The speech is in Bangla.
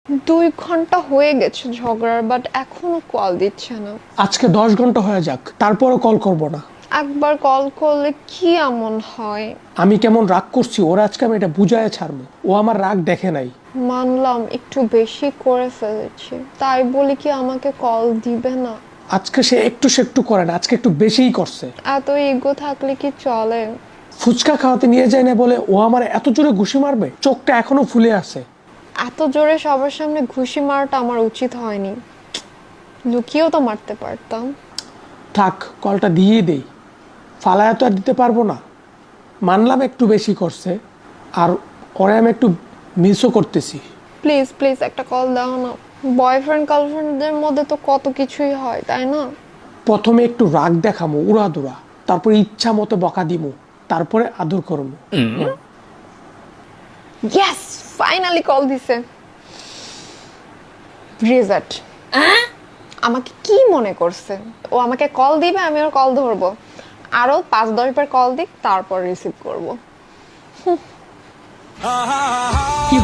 2 ঘন্টা হয়ে গেছে ঝগড়ার, বাট এখনো কল দিচ্ছে না। আজকে 10 ঘন্টা হয়ে যাক, তারপরও কল করব না। একবার কল করলে কি এমন হয়? আমি কেমন রাগ করছি ওরা, আজকে আমি এটা বুঝায় ছাড়বো। ও আমার রাগ দেখে নাই। মানলাম একটু বেশি করে ফেলেছি, তাই বলি কি আমাকে কল দিবে না? আজকে সে একটু একটু করে না, আজকে একটু বেশিই করছে। এত ইগো থাকলে কি চলে? ফুচকা খাওয়াতে নিয়ে যায় না বলে ও আমার এত জোরে ঘুষি মারবে, চোখটা এখনো ফুলে আছে। এত জোরে সবার সামনে ঘুষি মারাটা আমার উচিত হয়নি, লুকিয়েও তো মারতে পারতাম। থাক, কলটা দিয়ে দেই, ফালায়া তো আর দিতে পারবো না। মানলাম একটু বেশি করছে, আর ওরে আমি একটু মিসও করতেছি। প্লিজ প্লিজ একটা কল দাও না। বয়ফ্রেন্ড গার্লফ্রেন্ডদের মধ্যে তো কত কিছুই হয়, তাই না? প্রথমে একটু রাগ দেখামো উড়াদুরা, তারপরে ইচ্ছা মতো বকা দিমু, তারপরে আদর করবো। ইয়েস, ফাইনালি কল দিছে। রিজেক্ট। আমাকে কি মনে করছে ও আমাকে কল দিবে, আমি ওর কল ধরবো, আরো 5-10 বার কল দিক, তারপর রিসিভ করবো। কি